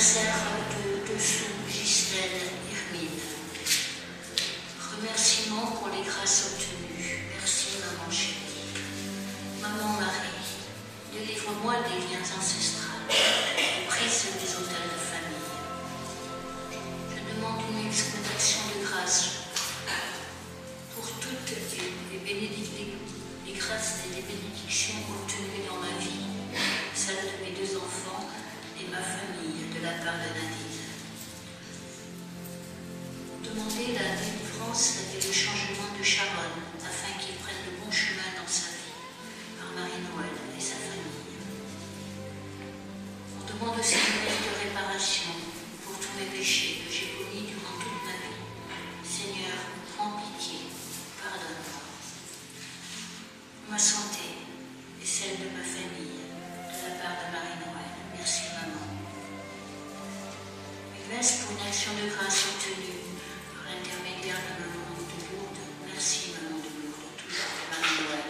l'anniversaire de Dessous, Ghislaine, Hermine. Remerciements pour les grâces obtenues. Merci, maman chérie. Maman Marie, délivre-moi des liens ancestrales, des prises des hôtels de famille. Je demande une exclamation de grâce pour toutes les grâces et les bénédictions obtenues dans ma vie, celles de mes 2 enfants et ma famille, de la part de Nadine. Demandez la délivrance et le changement de Sharon, afin qu'il prenne le bon chemin dans sa vie, par Marie-Noël et sa famille. On demande aussi une aide de réparation pour tous mes péchés que j'ai commis durant toute ma vie. Seigneur, prends pitié, pardonne-moi. Ma santé et celle de ma famille, de la part de Marie-Noël. Merci, maman. Une messe pour une action de grâce obtenue par l'intermédiaire de maman de Lourdes. Merci, maman de Lourdes, toujours de Marie-Noël.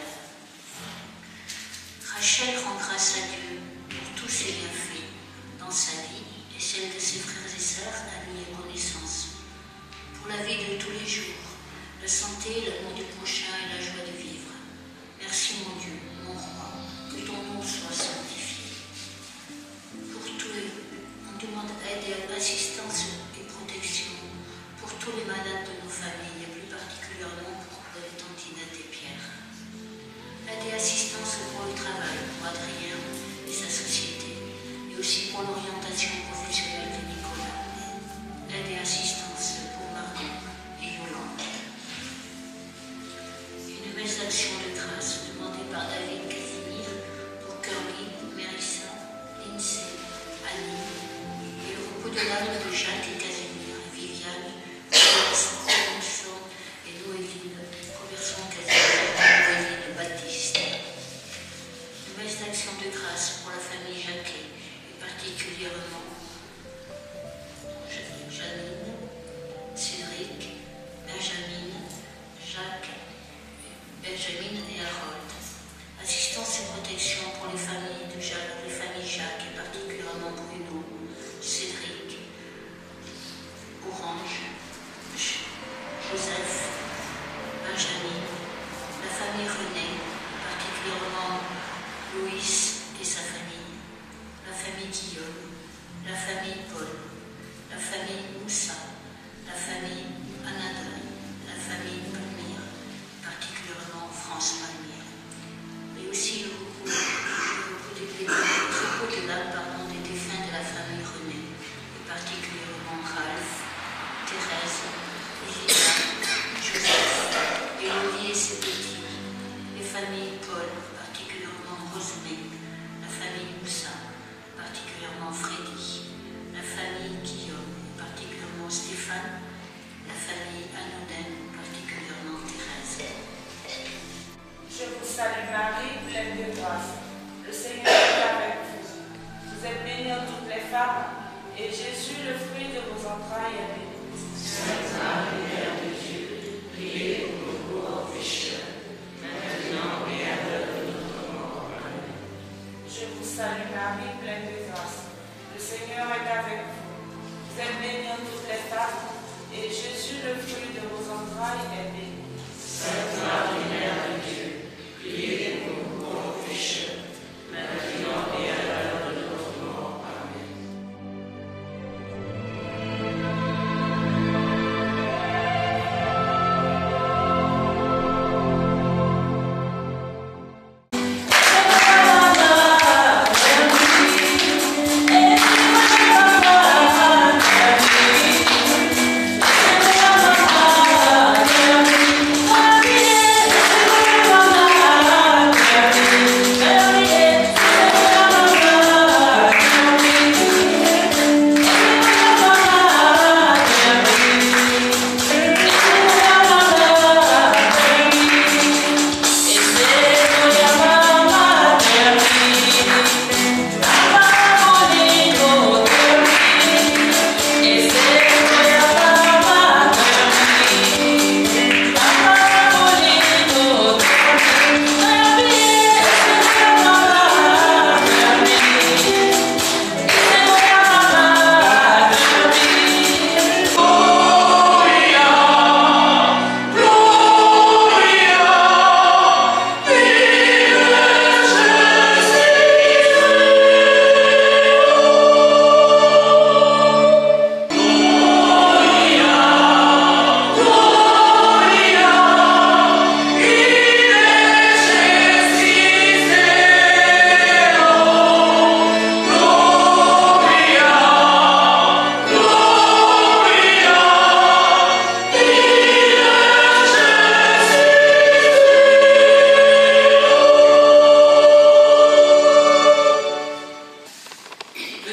Rachel rend grâce à Dieu pour tous ses bienfaits dans sa vie et celle de ses frères et sœurs, amis et connaissances. Pour la vie de tous les jours, la santé, l'amour du prochain et la joie de vivre. Merci mon Dieu, mon roi, que ton nom soit sanctifié. Pour tous on demande aide et assistance et protection pour tous les malades de nos familles, et plus particulièrement pour les Tantinette et Pierre. Aide et assistance pour le travail, pour Adrien et sa société, et aussi pour l'orientation professionnelle de Nicolas. Aide et assistance pour Margot et Yolande. Une messe d'action de grâce demandée par David Casimir pour Curly, Mérissa, Lindsay, Annie et le repos de l'âme de Jacques et Casimir, Viviane, Robinson et Noéline, Robertson, Casimir, Noéline, Baptiste. Une messe d'action de grâce pour la famille Jacquet et particulièrement Janine, Cédric, Benjamin, Jacques, Benjamin et Harold. Assistance et protection pour les familles Jacques et particulièrement Bruno, Cédric, Orange, Joseph, Benjamin, la famille René, particulièrement Louis et sa famille, la famille Guillaume, la famille Paul, la famille Moussa, la famille Anadol, la famille Palmyre, particulièrement France Palmyre, et aussi le repos de l'âme des défunts de la famille René, et particulièrement Ralph, Thérèse, Lisa, Joseph, et Olivier et ses petits, les familles Paul, particulièrement Rosemée, la famille Moussa, particulièrement Freddy, la famille Guillaume, et particulièrement Stéphane, la famille Anouden, particulièrement Thérèse. Je vous salue Marie, pleine de grâce. Le Seigneur est avec vous. Vous êtes bénie entre toutes les femmes, et Jésus, le fruit de vos entrailles, est béni. Sainte Marie, Mère de Dieu, priez pour nous pauvres pécheurs, maintenant et à l'heure de notre mort. Amen. Je vous salue Marie, pleine de grâce. Le Seigneur est avec vous. Vous êtes bénie entre toutes les femmes, et Jésus, le fruit de vos entrailles, est béni. Sainte Marie, Mère de Dieu, priez pour nous pauvres pécheurs, maintenant et à l'heure de notre mort. Amen. Amen.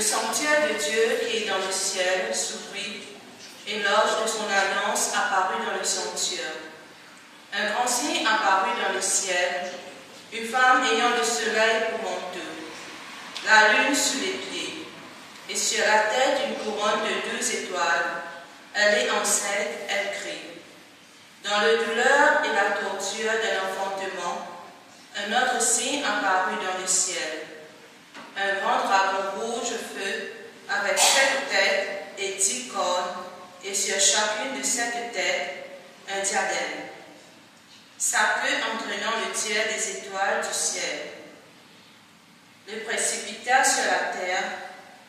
sanctuaire de Dieu qui est dans le ciel s'ouvrit et l'ange de son alliance apparut dans le sanctuaire. Un grand signe apparut dans le ciel, une femme ayant le soleil pour manteau, la lune sous les pieds, et sur la tête une couronne de 12 étoiles. Elle est enceinte, elle crie. Dans la douleur et la torture de l'enfantement, un autre signe apparut dans le ciel. Un grand dragon rouge feu, avec 7 têtes et 10 cornes, et sur chacune de 7 têtes, un diadème. Sa queue entraînant le tiers des étoiles du ciel. Le précipita sur la terre,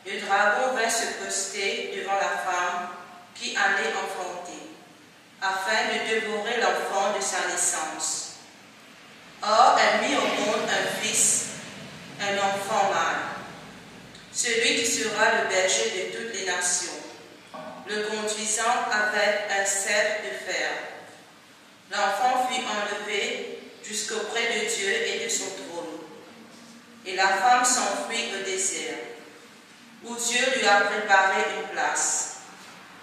le dragon vint se poster devant la femme qui allait enfanter, afin de dévorer l'enfant de sa naissance. Or, elle mit au monde un fils, un enfant mâle, celui qui sera le berger de toutes les nations, le conduisant avec un sceptre de fer. L'enfant fut enlevé jusqu'auprès de Dieu et de son trône. Et la femme s'enfuit au désert, où Dieu lui a préparé une place.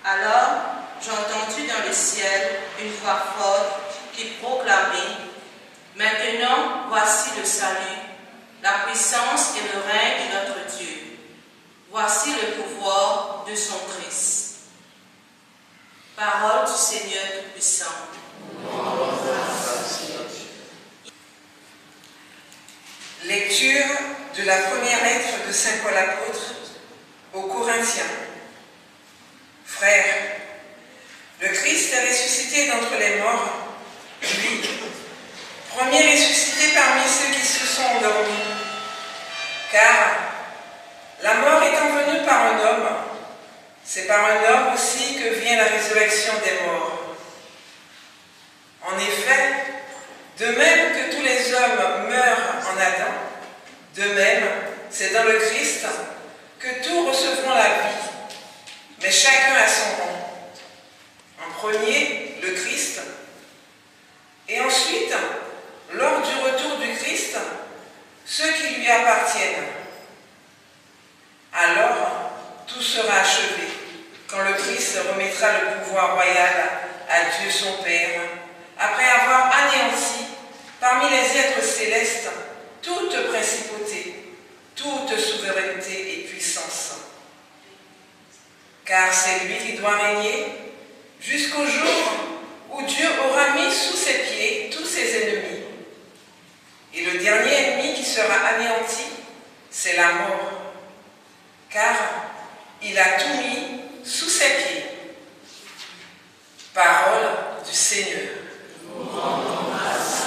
Alors, j'entendis dans le ciel une voix forte qui proclamait: Maintenant, voici le salut, la puissance et le règne de notre Dieu. Voici le pouvoir de son Christ. Parole du Seigneur Tout-Puissant. Lecture de la première lettre de Saint Paul apôtre aux Corinthiens. Frères, le Christ est ressuscité d'entre les morts, lui, premier ressuscité parmi ceux qui se sont endormis. Car la mort étant venue par un homme, c'est par un homme aussi que vient la résurrection des morts. En effet, de même que tous les hommes meurent en Adam, de même, c'est dans le Christ que tous recevront la vie, mais chacun à son rang. En premier, le Christ, et ensuite, lors du retour du Christ, ceux qui lui appartiennent. Alors, tout sera achevé, quand le Christ remettra le pouvoir royal à Dieu son Père, après avoir anéanti parmi les êtres célestes toute principauté, toute souveraineté et puissance. Car c'est lui qui doit régner jusqu'au jour où Dieu aura mis sous ses pieds tous ses ennemis. Et le dernier ennemi qui sera anéanti, c'est la mort, car il a tout mis sous ses pieds. Parole du Seigneur. Nous rendons grâce.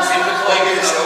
Sempre tua igreja,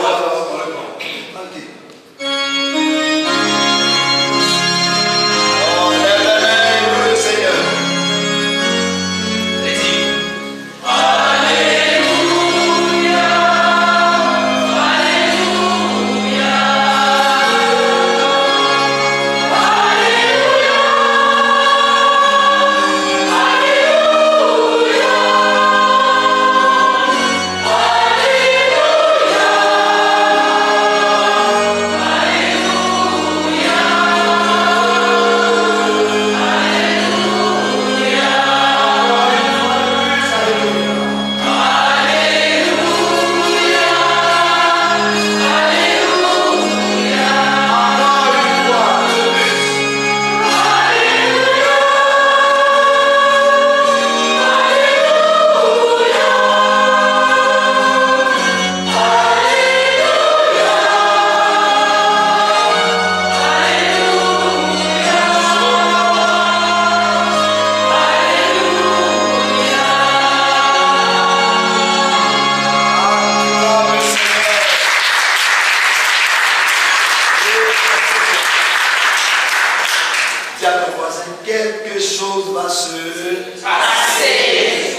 quelque chose va se passer.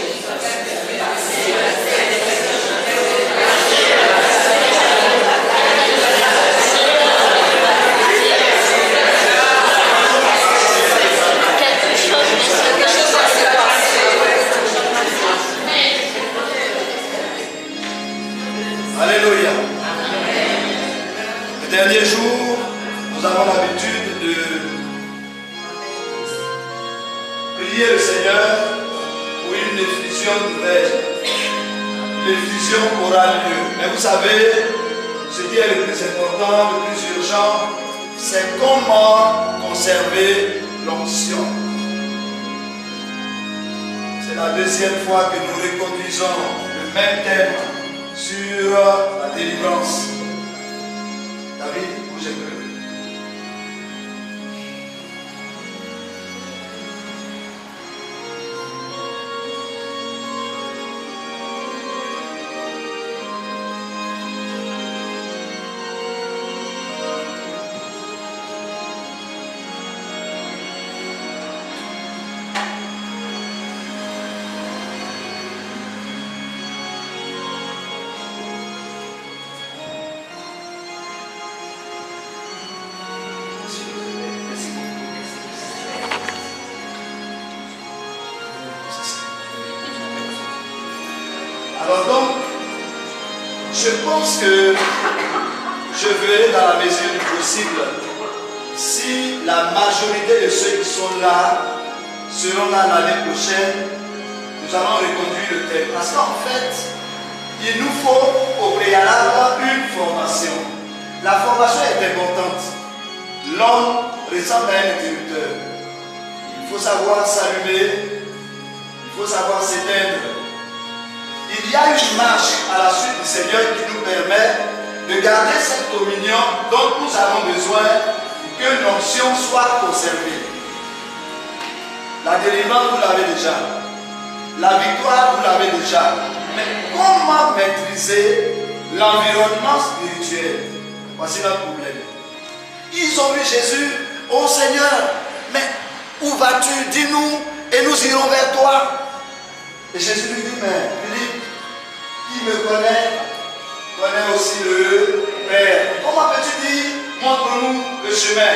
Alléluia. Le dernier jour, nous avons l'habitude de prier le Seigneur pour une effusion nouvelle. L'effusion aura lieu. Mais vous savez, ce qui est le plus important, le plus urgent, c'est comment conserver l'onction. C'est la deuxième fois que nous reconduisons le même thème sur la délivrance. David, bougez un peu. Alors donc, je pense que je verrai dans la mesure du possible si la majorité de ceux qui sont là seront là l'année prochaine. Nous allons reconduire le thème. Parce qu'en fait, il nous faut au préalable une formation. La formation est importante. L'homme ressemble à un interrupteur. Il faut savoir s'allumer, il faut savoir s'éteindre. Il y a une marche à la suite du Seigneur qui nous permet de garder cette communion dont nous avons besoin pour que l'onction soit conservée. La délivrance, vous l'avez déjà. La victoire, vous l'avez déjà. Mais comment maîtriser l'environnement spirituel? Voici notre problème. Ils ont vu Jésus, oh Seigneur, mais où vas-tu? Dis-nous et nous irons vers toi. Et Jésus lui dit, mais Philippe, qui me connaît aussi le Père. Comment peux-tu dire, montre-nous le chemin?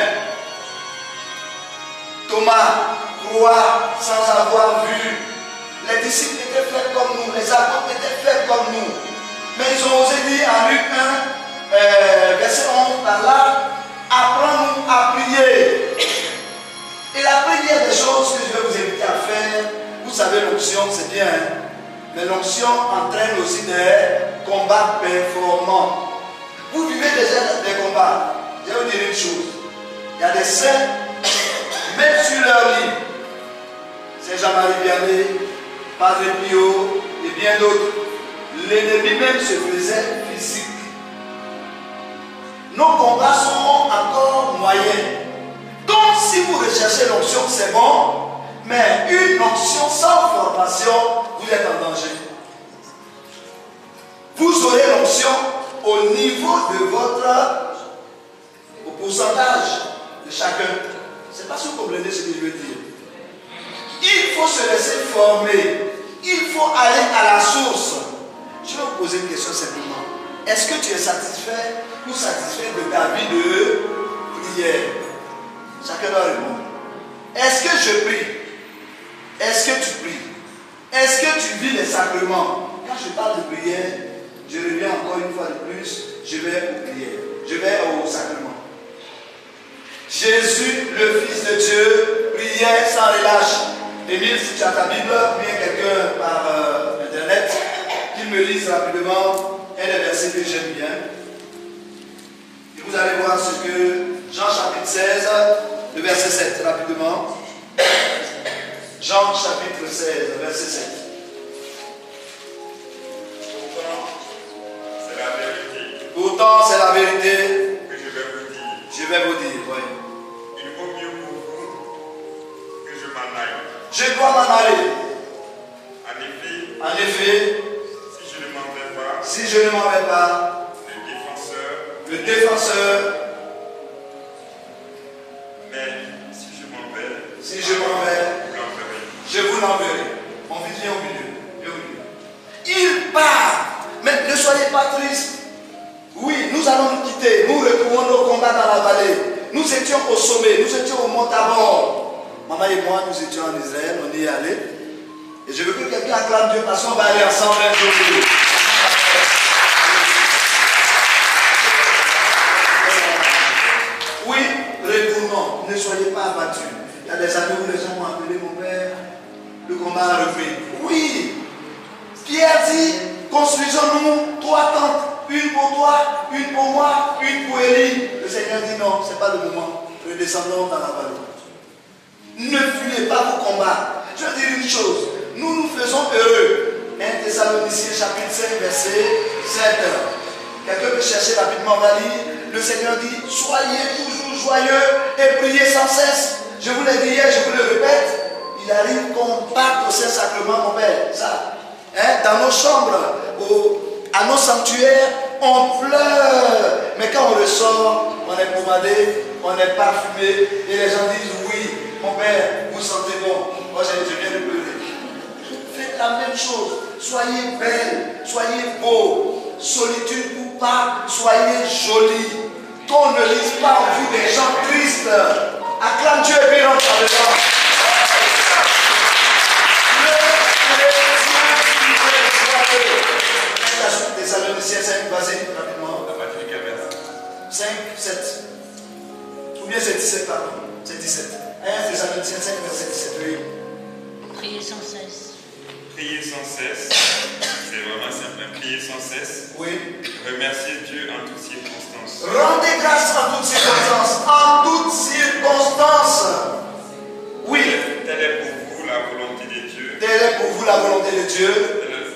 Thomas croit sans avoir vu. Les disciples étaient faits comme nous, les apôtres étaient faits comme nous. Mais ils ont osé dire en Luc 1, verset 11, par là, apprends-nous à prier. Et la première des choses que je vais vous inviter à faire, vous savez, l'onction, c'est bien, hein? Mais l'onction entraîne aussi des combats performants. Vous vivez déjà des combats. Je vais vous dire une chose. Il y a des saints, même sur leur lit, c'est Jean-Marie Vianney, Padre Pio et bien d'autres. L'ennemi même se faisait physique. Nos combats sont encore moyens. Donc si vous recherchez l'onction, c'est bon. Mais une onction sans formation, vous êtes en danger. Vous aurez l'onction au niveau de au pourcentage de chacun. Je ne sais pas si vous comprenez ce que je veux dire. Il faut se laisser former. Il faut aller à la source. Je vais vous poser une question simplement. Est-ce que tu es satisfait ou satisfait de ta vie de prière? Chacun doit répondre. Est-ce que je prie? Est-ce que tu pries? Est-ce que tu vis les sacrements? Quand je parle de prière, je reviens encore une fois de plus, je vais aux prières, je vais au sacrement. Jésus, le Fils de Dieu, priait sans relâche. Émile, si tu as ta Bible, ou bien quelqu'un par internet, qu'il me lise rapidement un des versets que j'aime bien. Et vous allez voir ce que Jean chapitre 16, le verset 7, rapidement. Jean chapitre 16, verset 7. Pourtant, c'est la vérité que je vais vous dire. Je vais vous dire, oui. Il vaut mieux pour vous que je m'en aille. Je dois m'en aller. En effet, si je ne m'en vais pas, si je ne m'en vais pas, le défenseur, mais si je m'en vais, si je je m'enverrai. Je vous l'enverrai. On vient au milieu. Il part. Mais ne soyez pas tristes. Oui, nous allons nous quitter. Nous retrouvons nos combats dans la vallée. Nous étions au sommet. Nous étions au mont Tabor. Maman et moi, nous étions en Israël. On y est allé. Et je veux que quelqu'un acclame Dieu parce qu'on va aller ensemble un jour. Oui, retournons. Ne soyez pas abattus. Il y a des années où les gens m'ont appelé mon père. Le combat a repris. Oui. Pierre dit, construisons-nous 3 tentes. Une pour toi, une pour moi, une pour Élie. Le Seigneur dit non, ce n'est pas le moment. Redescendons dans la vallée. Ne fuyez pas vos combats. Je veux dire une chose. Nous nous faisons heureux. 1 Thessaloniciens chapitre 5 verset 7. Quelqu'un peut chercher rapidement, on va lire. Le Seigneur dit, soyez toujours joyeux et priez sans cesse. Je vous l'ai dit hier, je vous le répète. Il arrive qu'on parte au Saint-Sacrement, mon père. Ça. Dans nos chambres, à nos sanctuaires, on pleure. Mais quand on ressort, on est pomadé, on est parfumé. Et les gens disent, oui, mon père, vous sentez bon. Moi, je viens de pleurer. Faites la même chose. Soyez belle, soyez beau. Solitude ou pas, soyez jolis. Qu'on ne lise pas en vous des gens tristes. Acclame Dieu et puis rentre dans le vent. Thessaloniciens 5, vas-y, rapidement. 5, 7. Ou bien c'est 17, pardon. C'est 17. 1 Thessaloniciens 5, verset 17. Oui. Priez sans cesse. Priez sans cesse. C'est vraiment simple. Priez sans cesse. Oui. Remerciez Dieu en toutes circonstances. Rendez grâce en toutes circonstances. En toutes circonstances. Oui. Telle est pour vous la volonté de Dieu. Telle est pour vous la volonté de Dieu.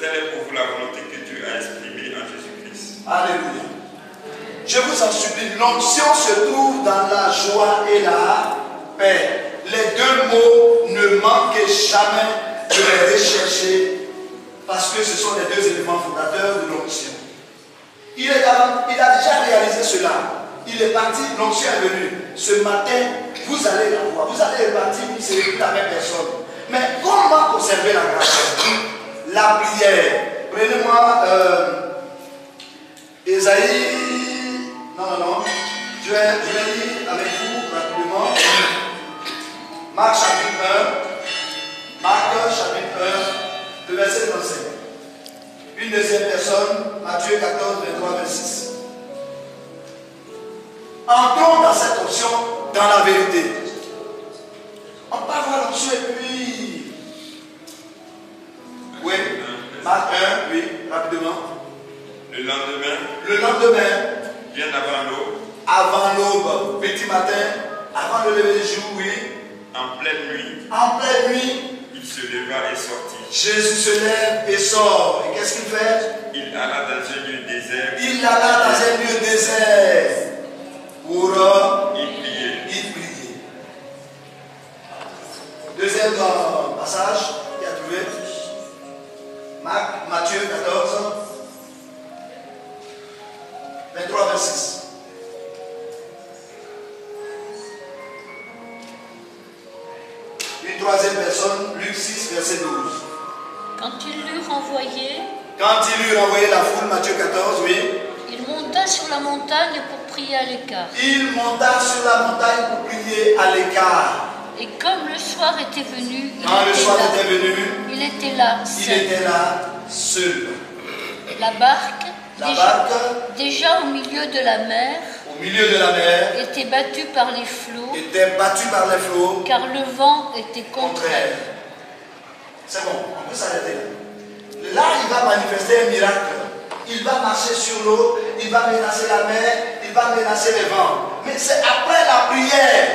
Telle est pour vous la volonté que Dieu a exprimée en Jésus-Christ. Alléluia. Je vous en supplie, l'onction se trouve dans la joie et la paix. Les deux mots ne manquez jamais de les rechercher parce que ce sont les deux éléments fondateurs de l'onction. Il a déjà réalisé cela. Il est parti, l'onction est venue. Ce matin, vous allez la voir. Vous allez repartir, vous ne serez plus la même personne. Mais comment conserver la grâce? La prière. Prenez-moi Ésaïe. Non. Je vais lire avec vous rapidement. Marc chapitre 1. Marc chapitre 1, le verset 35. Une deuxième personne, Matthieu 14, 23, 26. Entrons dans cette option, dans la vérité. On peut avoir l'option et puis. Oui, Marc 1, oui, rapidement. Le lendemain, bien avant l'aube, avant l'aube, petit matin, avant le lever du jour, oui. En pleine nuit, il se leva et sortit. Jésus se lève et sort. Et qu'est-ce qu'il fait? Il alla dans un lieu désert. Pour il priait. Deuxième passage, il a trouvé. Matthieu 14, 23, 26. Une troisième personne, Luc 6, verset 12. Quand il l'eut renvoyé, la foule, Matthieu 14, oui. il monta sur la montagne pour prier à l'écart. Et comme le soir était venu, il était là seul. La barque, déjà au milieu de la mer, était battue par les flots, car le vent était contraire. C'est bon, on peut s'arrêter là. Là, il va manifester un miracle. Il va marcher sur l'eau, il va menacer la mer, il va menacer les vents. Mais c'est après la prière.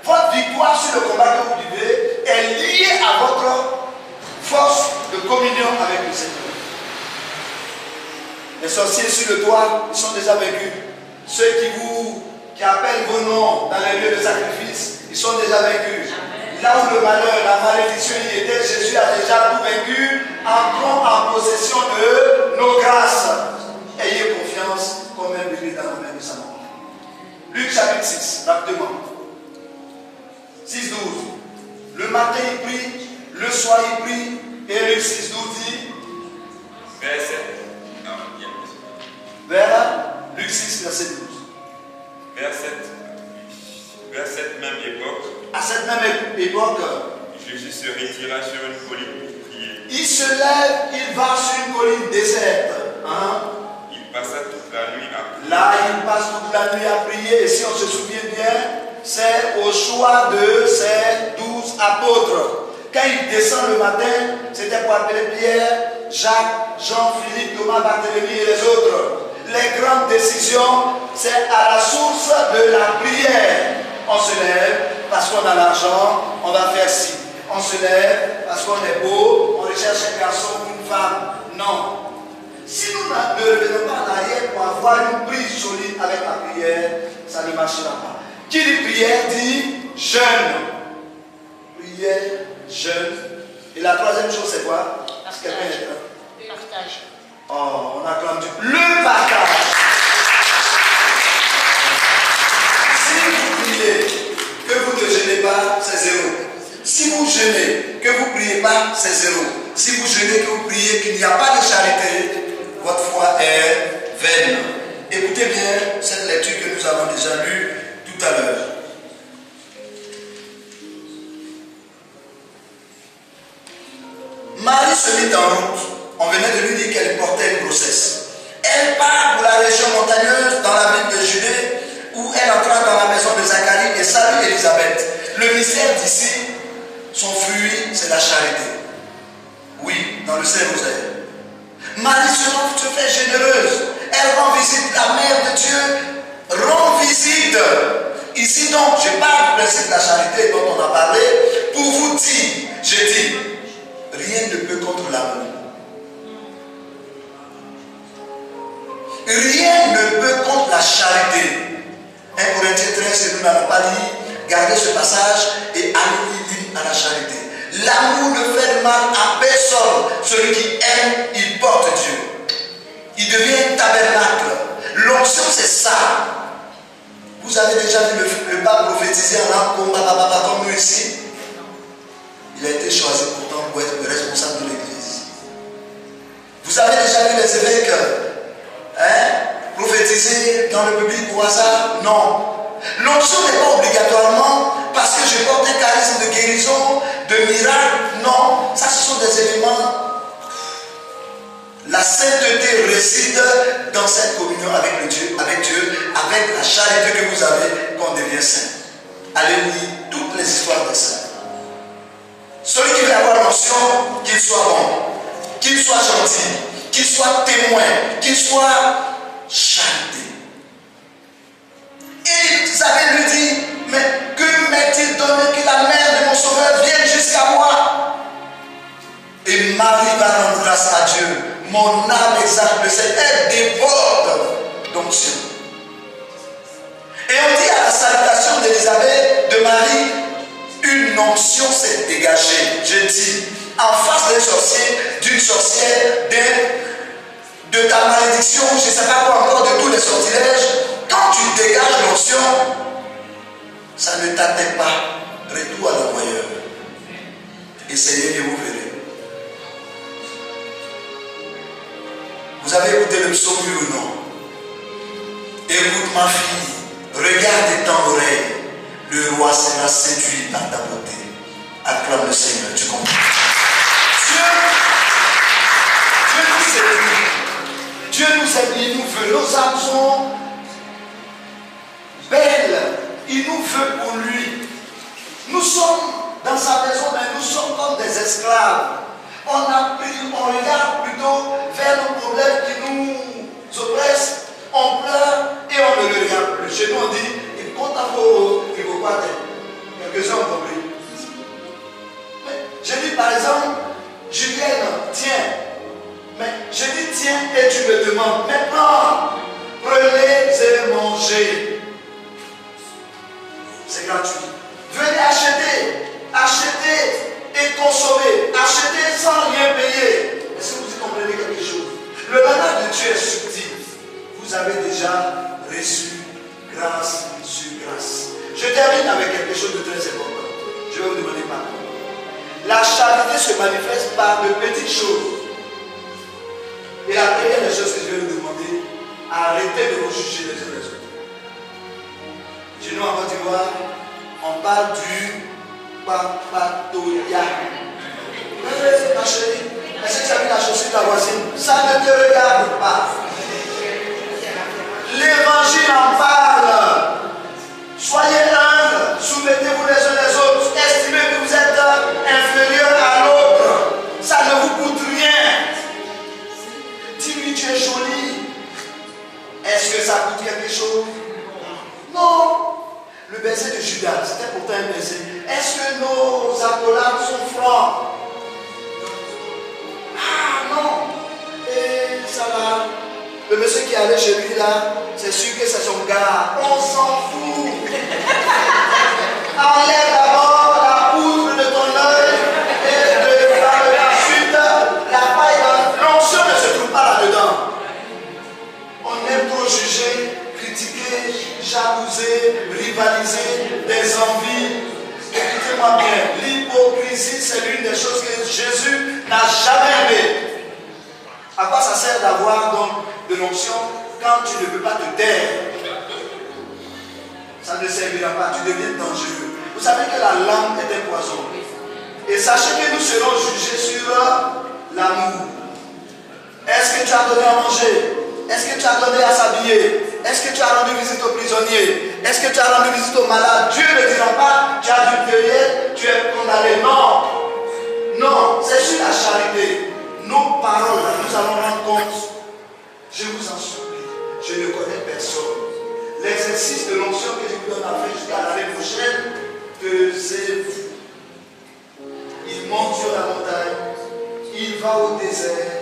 Votre victoire sur le combat que vous vivez est liée à votre force de communion avec le Seigneur. Les sorciers sur le toit, ils sont déjà vaincus. Ceux qui appellent vos noms dans les lieux de sacrifice, ils sont déjà vaincus. Là où le malheur, la malédiction y était, Jésus a déjà tout vaincu. Entrons en possession de nos grâces. Ayez confiance comme un bébé dans la main de sa maman. Luc chapitre 6, rapidement. 6, 12. Le matin, il prie, le soir, il prie, et Luc 6 nous dit, vers Luc 6, verset 12. Vers cette même époque, à cette même époque, Jésus se retira sur une colline pour prier. Il se lève, il va sur une colline déserte. Hein? Il passa toute la nuit à prier. Là, il passe toute la nuit à prier. Et si on se souvient bien, c'est au choix de ces 12 apôtres. Quand il descend le matin, c'était pour appeler Pierre, Jacques, Jean, Philippe, Thomas, Barthélemy et les autres. Les grandes décisions, c'est à la source de la prière. On se lève parce qu'on a l'argent, on va faire ci. On se lève parce qu'on est beau, on recherche un garçon ou une femme. Non. Si nous ne revenons pas en arrière pour avoir une prise solide avec la prière, ça ne marchera pas. Qui dit prière dit jeûne. Prière, jeûne. Et la troisième chose, c'est quoi? Partage. Oh, on acclame Dieu. Le partage. Si vous priez, que vous ne jeûnez pas, c'est zéro. Si vous jeûnez, que vous ne priez pas, c'est zéro. Si vous jeûnez, que vous priez, qu'il n'y a pas de charité, votre foi est vaine. Écoutez bien cette lecture que nous avons déjà lue tout à l'heure. Marie se mit en route. On venait de lui dire qu'elle portait une grossesse. Elle part pour la région montagneuse dans la ville de Judée, où elle entra dans la maison de Zacharie et salue Élisabeth. Le mystère d'ici, son fruit, c'est la charité. Oui, dans le Saint-Rosaire. Marie se fait généreuse. Elle rend visite, la mère de Dieu rend visite. Ici donc, je parle du principe de la charité dont on a parlé pour vous dire, je dis, rien ne peut contre l'amour. Rien ne peut contre la charité. 1 Corinthiens 13, si nous n'avons pas dit, gardez ce passage et allez-y à la charité. L'amour ne fait de mal à personne. Celui qui aime, il porte Dieu. Il devient tabernacle. L'onction, c'est ça. Vous avez déjà vu le pape prophétiser en langue comme nous ici? Il a été choisi pourtant pour être le responsable de l'église. Vous avez déjà vu les évêques prophétiser dans le public au hasard? Non. L'onction n'est pas obligatoirement parce que je porte un charisme de guérison, de miracle. Non. Ça, ce sont des éléments. La sainteté réside dans cette communion avec Dieu, avec la charité que vous avez, qu'on devient saint. Allez lire toutes les histoires des saints. Celui qui veut avoir l'onction, qu'il soit bon, qu'il soit gentil, qu'il soit témoin, qu'il soit charité. Et Isabelle lui dit, mais que m'est-il donné que la mère de mon sauveur vienne jusqu'à moi? Et Marie va rendre grâce à Dieu. Mon âme exalte le Seigneur, elle déborde d'onction. Et on dit à la salutation d'Élisabeth, de Marie, une onction s'est dégagée. Je dis, en face d'un sorcier, d'une sorcière, de ta malédiction, je ne sais pas quoi encore, de tous les sortilèges, quand tu dégages l'onction, ça ne t'atteint pas. Retour à l'envoyeur. Essayez et vous verrez. Vous avez écouté le psaume ou non? Écoute ma fille, regarde et tends l'oreille. Le roi sera séduit par ta beauté. Acclame le Seigneur, tu comprends? Dieu nous séduit. Dieu nous séduit, il nous veut. Nos âmes sont belles. Il nous veut pour lui. Nous sommes dans sa maison, mais nous sommes comme des esclaves. On regarde plutôt vers nos problèmes qui nous oppressent, on pleure et on ne le regarde plus. Chez nous on dit, il compte à vos quoi. Quelques-uns ont compris. Mais je dis par exemple, Julienne, tiens. Mais je dis tiens et tu me demandes, maintenant, prenez et mangez. C'est gratuit. Venez acheter et consommer, acheter sans rien payer. Est-ce que vous y comprenez quelque chose? Le mandat de Dieu est subtil. Vous avez déjà reçu grâce sur grâce. Je termine avec quelque chose de très important. Je vais vous demander pardon. charité se manifeste par de petites choses. Et la première des choses que je vais vous demander, arrêtez de vous juger les uns les autres. Chez nous en Côte d'Ivoire, on parle du papatoya. Ma chérie, est-ce que tu as vu la chaussure de la voisine? Ça ne te regarde pas. L'évangile en parle. Soyez humbles, soumettez-vous les uns les autres, estimez que vous êtes inférieurs à l'autre. Ça ne vous coûte rien. Dis-lui, tu es jolie. Est-ce que ça coûte quelque chose? Non. Le baiser de Judas, c'était pourtant un baiser. Est-ce que nos accolades sont francs? Ah non. Et ça va. Le monsieur qui allait chez lui là, c'est sûr que c'est son gars. On s'en fout. Enlève d'abord la poudre de ton œil et par la suite la paille. L'onction ne se trouve pas là-dedans. On aime trop juger, critiquer, jalouser, rivaliser, des envies. Écoutez-moi bien, l'hypocrisie c'est l'une des choses que Jésus n'a jamais aimé. À quoi ça sert d'avoir donc de l'onction quand tu ne peux pas te taire? Ça ne servira pas, tu deviens dangereux. Vous savez que la langue est un poison. Et sachez que nous serons jugés sur l'amour. Est-ce que tu as donné à manger? Est-ce que tu as donné à s'habiller? Est-ce que tu as rendu visite aux prisonniers? Est-ce que tu as rendu visite aux malades? Dieu ne dira pas, tu as dû payer, tu es condamné. Non. Non, c'est sur la charité. Nos paroles, nous allons rendre compte. Je vous en supplie, je ne connais personne. L'exercice de l'onction que je vous donne à faire jusqu'à l'année prochaine, taisez-vous. Il monte sur la montagne, il va au désert,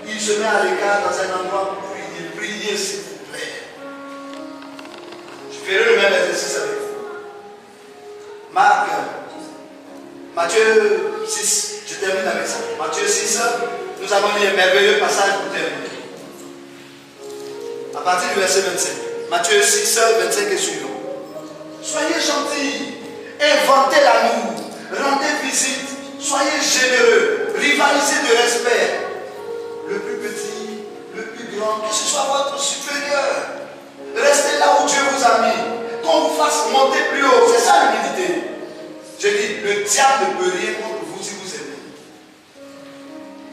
il se met à l'écart dans un endroit où il prie, s'il vous plaît. Je ferai le même exercice avec vous. Marc, Matthieu 6, je termine avec ça. Matthieu 6, nous avons lu un merveilleux passage pour terminer. À partir du verset 25. Matthieu 6, 25 et suivant. Soyez gentils, inventez l'amour, rendez visite, soyez généreux, rivalisez de respect. Le plus petit, le plus grand, que ce soit votre supérieur. Restez là où Dieu vous a mis. Qu'on vous fasse monter plus haut. C'est ça l'humilité. Je dis, le diable ne peut rien contre vous si vous aimez.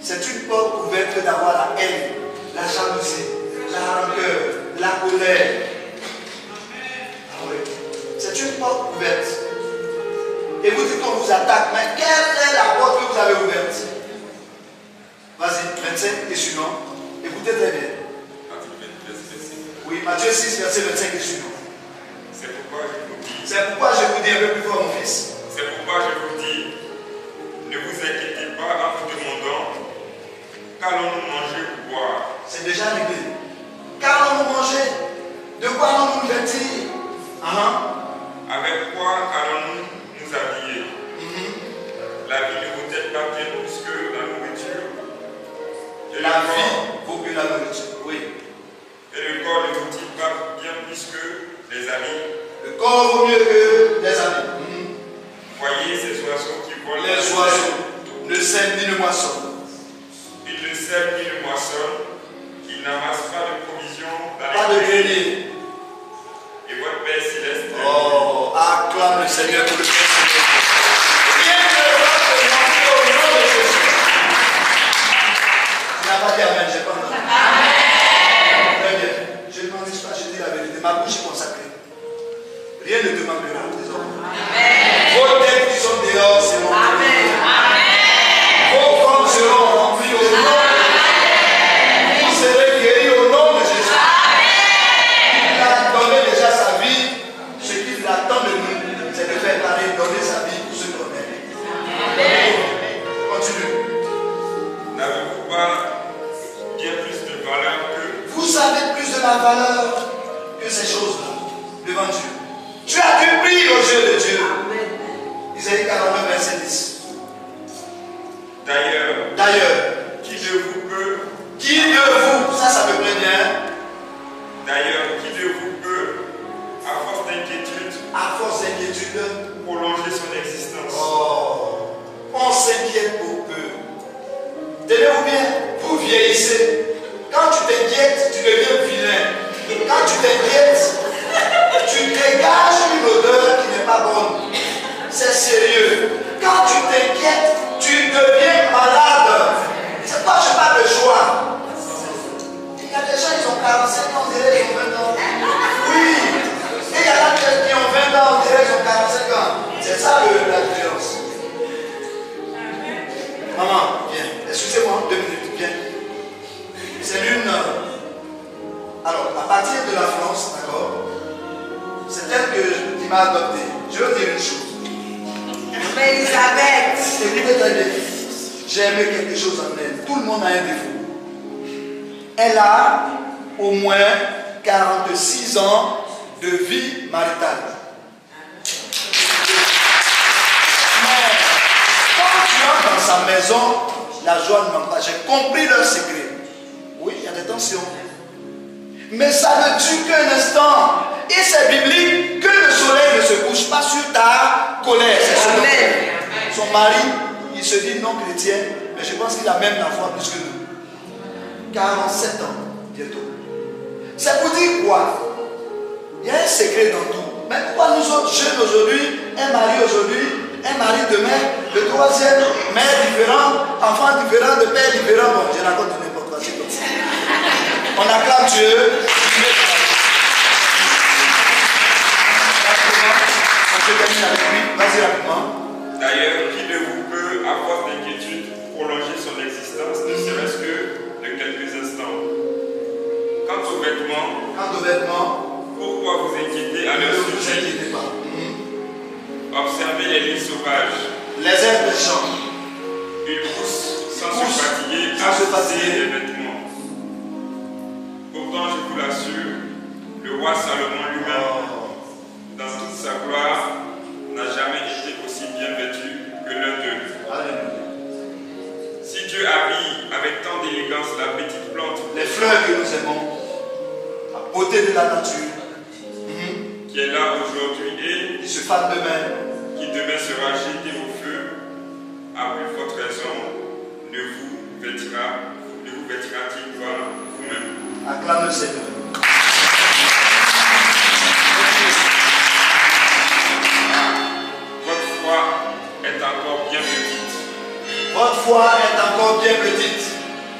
C'est une porte ouverte d'avoir la haine, la jalousie, la rancœur, la colère. Ah oui. C'est une porte ouverte. Et vous dites qu'on vous attaque, mais quelle est la porte que vous avez ouverte? Vas-y, 25 et suivant. Écoutez très bien. Oui, Matthieu 6, verset 25 et suivant. C'est pourquoi je vous dis. C'est pourquoi je vous dis un peu plus fort, mon fils. C'est pourquoi je vous dis, ne vous inquiétez pas en vous demandant qu'allons-nous manger ou boire. C'est déjà réglé. Qu'allons-nous manger? De quoi allons-nous nous vêtir? Avec quoi allons-nous nous habiller? La vie ne vaut peut-être pas bien plus que la nourriture. La vie vaut que la nourriture, oui. Et le corps ne vaut-il pas bien plus que les amis? Le corps vaut mieux que les amis. Voyez ces oiseaux qui volent. Les oiseaux ne sèment ni ne moissonnent. Ils ne sèment ni ne moissonnent. Ils n'amassent pas de provisions dans Pas de grenier. Et votre Père céleste. Oh, acclame le Seigneur pour le Père céleste. Rien ne va te manquer au nom de Jésus. Tu n'as pas dit amen, j'ai pas entendu. Amen. Très bien. Je ne m'en dis pas, je dis la vérité. Ma bouche est consacrée. Rien ne te manquera, désormais. Amen. Vos têtes qui sont dehors seront remplies. Vos corps seront remplis au nom de Jésus. Vous serez guéris au nom de Jésus. Il a donné déjà sa vie. Ce qu'il attend de nous, c'est de faire parler, donner sa vie pour ceux qu'on aime. Continue. N'avez-vous pas bien plus de valeur que... Vous avez plus de la valeur que ces choses-là devant Dieu. Tu as du prix aux yeux de Dieu. Isaïe 49, verset 10. D'ailleurs, qui de vous peut... Qui de vous, ça me plaît bien. D'ailleurs, qui de vous peut, à force d'inquiétude, prolonger son existence. Oh, on s'inquiète ou bien vous vieillissez. Quand tu t'inquiètes, tu deviens vilain. Quand tu t'inquiètes, tu dégages une odeur qui n'est pas bonne. C'est sérieux. Quand tu t'inquiètes, tu deviens malade. C'est pas, je parle de choix. Il y a des gens, ils ont 45 ans, on dirait qu'ils ont 20 ans. Oui. Et il y en a qui ont 20 ans, on dirait qu'ils ont 45 ans. C'est ça la différence. Maman, viens. Excusez-moi, 2 minutes, viens. C'est l'une. Alors, à partir de la France, d'accord, c'est elle qui m'a adopté. Je veux dire une chose. Mais Elisabeth, Écoutez très bien. J'ai aimé quelque chose en elle. Tout le monde a un défaut. Elle a au moins 46 ans de vie maritale. Mais quand tu entres dans sa maison, la joie ne manque pas. J'ai compris leur secret. Oui, il y a des tensions. Mais ça ne dure qu'un instant. Et c'est biblique que le soleil ne se couche pas sur ta colère. C'est son mari, il se dit non chrétien, mais je pense qu'il a même la foi plus que nous. 47 ans, bientôt. C'est pour dire quoi? Il y a un secret dans tout. Mais pourquoi nous autres jeunes aujourd'hui, un mari aujourd'hui, un mari demain, le troisième, mère différente, enfant différent, de père différent? Bon, je raconte n'importe quoi, c'est comme ça. On acclame Dieu. Je termine avec lui. Vas-y rapidement. D'ailleurs, qui de vous peut, à force d'inquiétude, prolonger son existence, ne serait-ce que de quelques instants? Quant aux vêtements, pourquoi vous inquiétez à leur sujet? Ne vous inquiétez pas. Observez les lignes sauvages. Les herbes des champs. Ils poussent sans se fatiguer, sans se fatiguer. Les vêtements. Pourtant, je vous l'assure, le roi Salomon lui-même, dans toute sa gloire, n'a jamais été aussi bien vêtu que l'un d'eux. Si Dieu habille avec tant d'élégance la petite plante, les fleurs que nous aimons, la beauté de la nature, qui est là aujourd'hui et qui se fane demain, qui demain sera jeté au feu, à plus forte raison, ne vous vêtira-t-il pas vous-même? Acclame le Seigneur. Votre foi est encore bien petite. Votre foi est encore bien petite.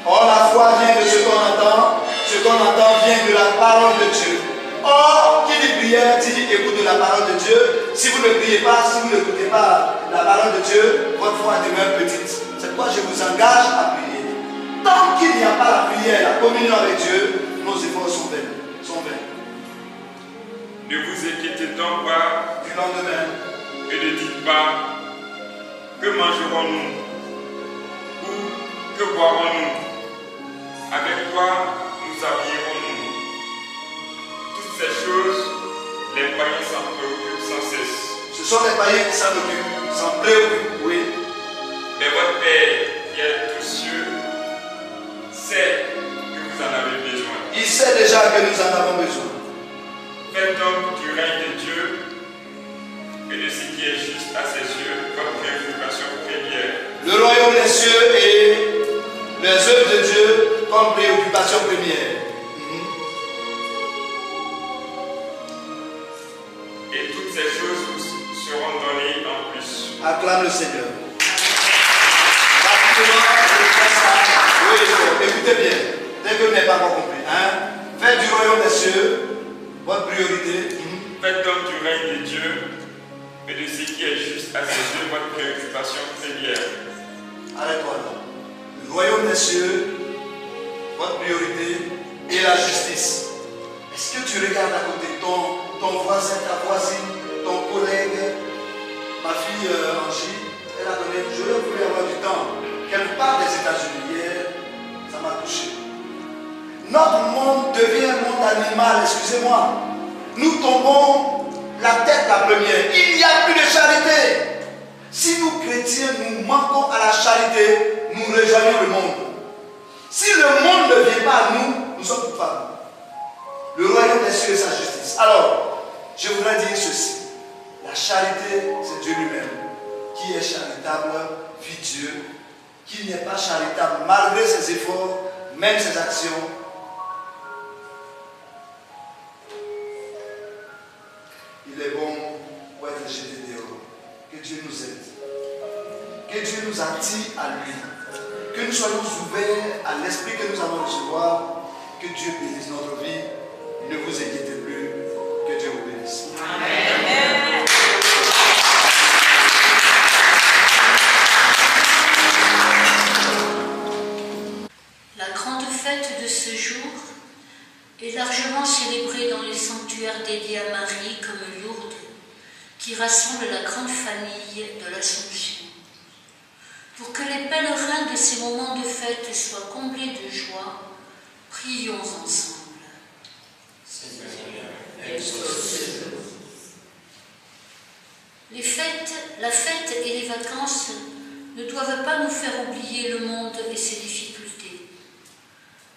Or, la foi vient de ce qu'on entend. Ce qu'on entend vient de la parole de Dieu. Or, qui dit prière dit écoute de la parole de Dieu. Si vous ne priez pas, si vous n'écoutez pas la parole de Dieu, votre foi demeure petite. C'est pourquoi je vous engage à prier. Tant qu'il n'y a pas la prière, la communion avec Dieu, nos efforts sont vains. Ne vous inquiétez donc pas du lendemain et ne dites pas que mangerons-nous ou que boirons-nous, avec quoi nous habillerons-nous. Toutes ces choses, les païens s'en préoccupent sans cesse. Ce sont les païens qui s'en occupent, s'en préoccupent, oui. Mais votre Père qui est aux cieux sait que vous en avez besoin. Il sait déjà que nous en avons besoin. Faites donc du règne de Dieu et de ce qui est juste à ses yeux votre préoccupation première. Le royaume des cieux et les œuvres de Dieu comme préoccupation première. Et toutes ces choses vous seront données en plus. Acclame le Seigneur. Oui, écoutez bien. Dès que vous n'avez pas compris. Faites du royaume des cieux votre priorité. Faites donc du règne de Dieu et de ce qui est juste à ses yeux votre préoccupation première. Arrête-toi là. Le royaume des cieux, votre priorité et la justice. Est-ce que tu regardes à côté ton voisin, ta voisine, ton collègue, ma fille Angie, elle a donné, je voulais avoir du temps, qu'elle vous parle des États-Unis hier, ça m'a touché. Notre monde devient un monde animal, excusez-moi. Nous tombons la tête la première. Il n'y a plus de charité. Si nous chrétiens, nous manquons à la charité, nous rejoignons le monde. Si le monde ne vient pas à nous, nous sommes coupables. Le royaume des cieux et sa justice. Alors, je voudrais dire ceci. La charité, c'est Dieu lui-même qui est charitable, vit Dieu. qu'il n'est pas charitable, malgré ses efforts, même ses actions. Il est bon pour être jeté dehors. Que Dieu nous aide. Que Dieu nous attire à lui. Que nous soyons ouverts à l'esprit que nous allons recevoir. Que Dieu bénisse notre vie. Ne vous inquiétez plus. Que Dieu vous bénisse. Amen. La grande fête de ce jour est largement célébrée dans les sanctuaires dédiés à Marie comme Lourdes, qui rassemble la grande famille de l'Assomption. Pour que les pèlerins de ces moments de fête soient comblés de joie, prions ensemble. La fête et les vacances ne doivent pas nous faire oublier le monde et ses difficultés.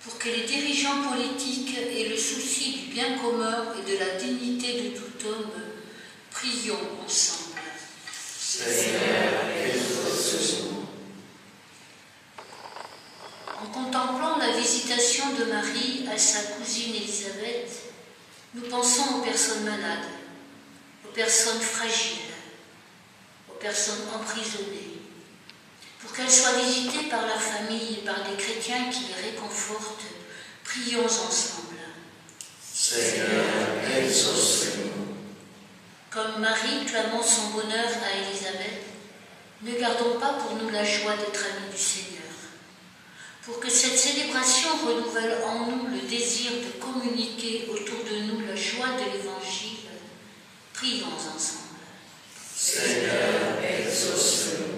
Pour que les dirigeants politiques aient le souci du bien commun et de la dignité de tout homme, prions ensemble. Seigneur, en contemplant la visitation de Marie à sa cousine Élisabeth, nous pensons aux personnes malades, aux personnes fragiles, aux personnes emprisonnées, pour qu'elles soient visitées par leur famille et par des chrétiens qui les réconfortent. Prions ensemble. Seigneur, exauce-nous. Comme Marie clamant son bonheur à Élisabeth, ne gardons pas pour nous la joie d'être amis du Seigneur. Pour que cette célébration renouvelle en nous le désir de communiquer autour de nous la joie de l'Évangile, prions ensemble. Seigneur, exauce-nous.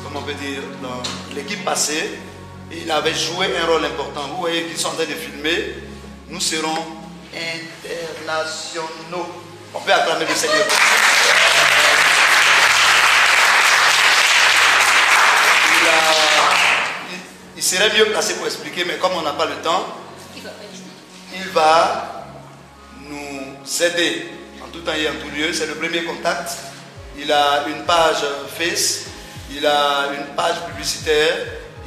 comment on peut dire, dans l'équipe passée. Et il avait joué un rôle important. Vous voyez qu'ils sont en train de filmer. Nous serons internationaux. On peut acclamer le Seigneur. Il serait mieux placé pour expliquer, mais comme on n'a pas le temps, il va nous aider en tout temps et en tout lieu. C'est le premier contact. Il a une page Face, il a une page publicitaire,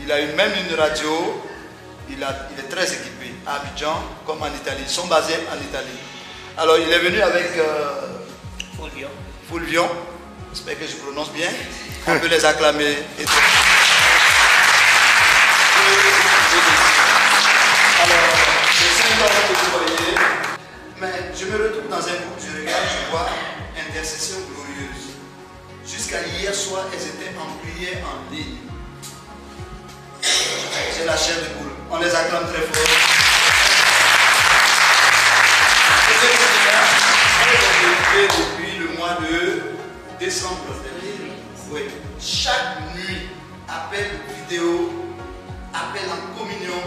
il a même une radio. Il est très équipé à Abidjan comme en Italie. Ils sont basés en Italie. Alors il est venu avec Fulvion. J'espère que je prononce bien. On peut les acclamer. Alors, c'est 5 ans que vous voyez, mais je me retrouve dans un groupe, je regarde, je vois intercession glorieuse. Jusqu'à hier soir, elles étaient en prière en ligne. J'ai la chair de poule. On les acclame très fort. Depuis le mois de décembre dernier. Oui. Chaque nuit, appel vidéo, appel en communion.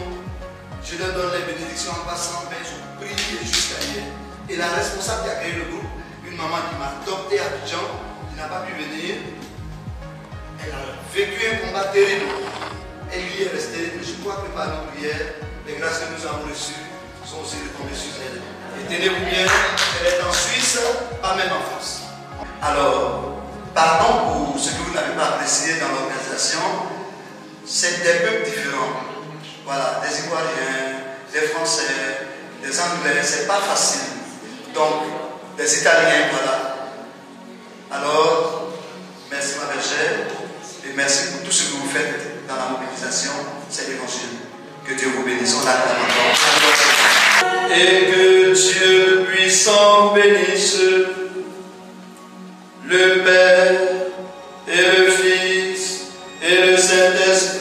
Je leur donne les bénédictions en passant, mais je prie jusqu'à hier. Et la responsable qui a créé le groupe, une maman qui m'a adopté à Abidjan, qui n'a pas pu venir, elle a vécu un combat terrible. Elle y est restée, mais je crois que par nos prières, les grâces que nous avons reçues sont aussi retombées sur elle. Et tenez-vous bien, elle est en Suisse, pas même en France. Alors, pardon pour ce que vous n'avez pas apprécié dans l'organisation, c'est des peuples différents. Voilà, des Ivoiriens, des Français, des Anglais, c'est pas facile. Donc, des Italiens, voilà. Alors, merci ma bergère, et merci pour tout ce que vous faites dans la mobilisation, c'est l'évangile. Que Dieu vous bénisse, on l'acclame encore. Et que Dieu puissant bénisse le Père et le Fils et le Saint-Esprit.